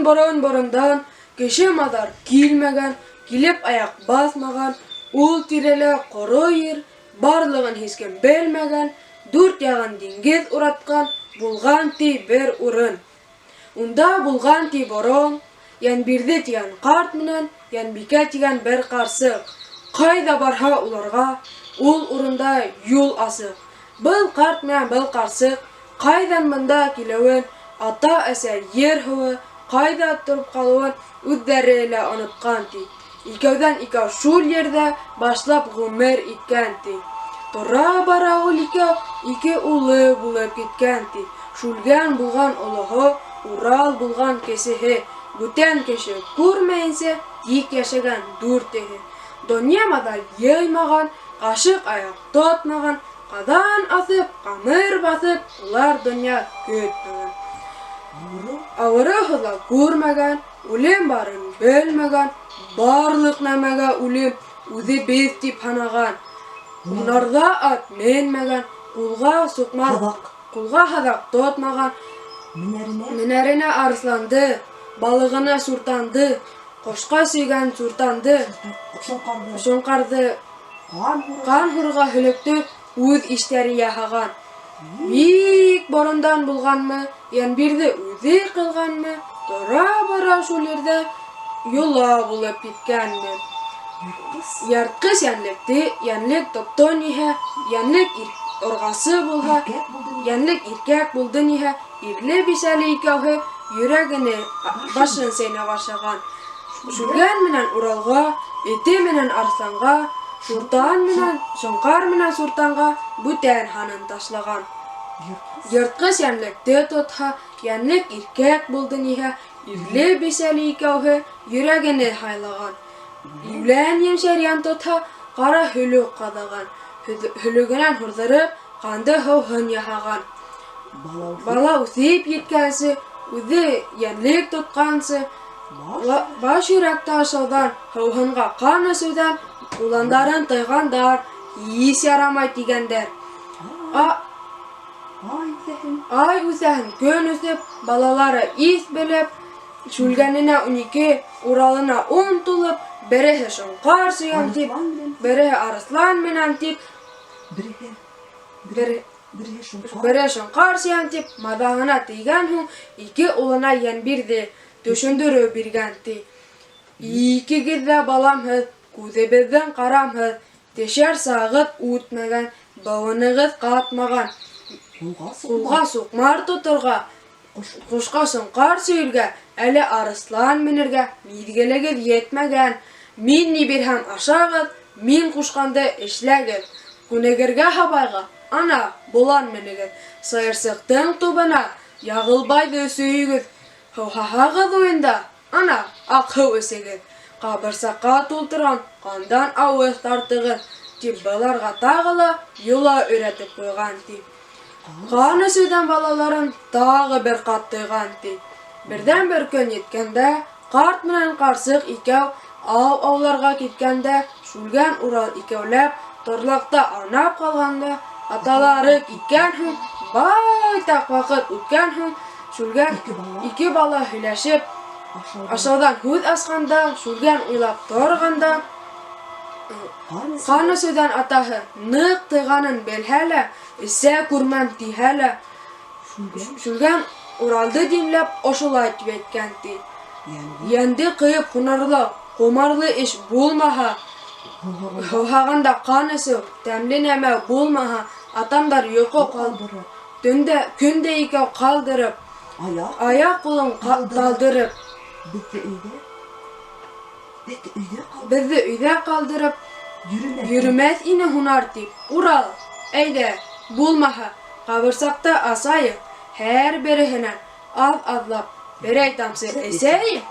borundan kişi madar kilmegen, kilip ayak basmagan, ul tirele koro yer, barlığın hisken belmegen, dört yağın dingiz uratkan, bulgan ti bir urun. Unda bulgan ti boron, yan birde tiyan kart minen, yan bike tiyan bir karsık. Kayda barha ularga, ul urunda yol asık. Bil kart minen bil karsık, kaydan mında kilewen, ata eser yer hıvı, kayda turup kalıven, üddereyle unutkan ti. İkevden ikav şul yerde başlap gümmer itken ti. Tora bara ul iki ulu bulup gitken ti. Şulgen bulgan uluhu, ural bulgan kesihi. Güten keşi kurmayınsa dik yaşagan durtehi. Donyamada yaymagan, kaşık ayak tutmagan, kadan atıp, kamır basıp, ular dünya götmegen. Avırı hıla kurmagan, ulim barın bölmegen, barlık nemege ulim, uzi beztip hanagan. Unarda at menmegen, kulga hadak tutmagan, minerine arslandı, balığına surtandı, koşka süygen surtandı, şonkardı, kan hurga hülüktü, uz işleri yahagan. Bik borundan bulgan mı, yan birde uzi kılgan mı, dora bara şulerde yola bulup gitken mi? Yartkız yanlıktı, yanlık topton ihe, yanlık orgası bulha, yanlık erkek buldun ihe, irle bisali ikavı, yüreğini başın sene başagan. Şulgen minen uralga, eti minen arslanga, surtan minen, şonkar minen surtanga, büten hanın taşlagan. Yartkız yanlıktı tutha, yanlık erkek buldun ihe, irle bisali ikavı, yüreğini haylagan. Yülen yemşeriyan tutha, kara hülük kadagan. Hülügünen hurdırıp, kandı hıvhın yahagan. Bala usip yetkensi, uzi yenlik tutkansı, baş yürekte aşağıdan, hıvhınga kan ösüden, ulandarın tıygandar, yiyiş yaramay digender. Ay üzehin kön üsüp, balaları is bilip, şulgenine 12, uralına 10 tulup, berehe şonkar suyan tip, berehe araslan menen tip, berehe şonkar suyan tip, madahına tigen hun, iki ulana yen birdi, düşündürü birgen tip. İki gizle balam hız, kuzebizden karam hız, teşer sağıt uutmagan, bağınığız katmagan, kulga sokmar tuturga, kuşka şonkar suyulga, ele arıslan minirge, midgelegiz yetmegen, minni bir hem aşağıd, min kuşkanda işlegiz. Kunegerge habayga, ana bulan minigiz. Sayırsıktın tubana, yağılbaydı süyügiz. Hıvhahagız oyunda, ana akıv ösegiz. Kabırsakka tulturan, kandan avız tartıgiz. Tibbalarga tağıla, yola öğretip koygan tip. Kanı süden balaların tağı bir kattıygan tip. Birden bir gün yetkende, kart minen karsık ikev, avlarga gitkende, şulgen ural ikevlep, torlakta anap kalganda, ataları gitken hun, baytak vakit utken hun, şulgen iki bala hüleşip, aşağıdan hud asganda, şulgen uylap torganda, kanı süden atahı nık tıganın belhele, ise kurmam tihele, şulgen uraldı dinlep oşulayt vetkenti. Yendi kıyıp hunarlı, kumarlı iş bulmaha. Hıvhaganda kanısı, temlineme bulmaha. Atamlar yoku kaldırıp, künde ikev kaldırıp, ayak kulun daldırıp, bizi üyde kaldırıp, yürümez ini hunar tip. Ural, eyde, bulmaha. Kavırsakta asayı, her birihinen az azlap, berey tamsı eseyi.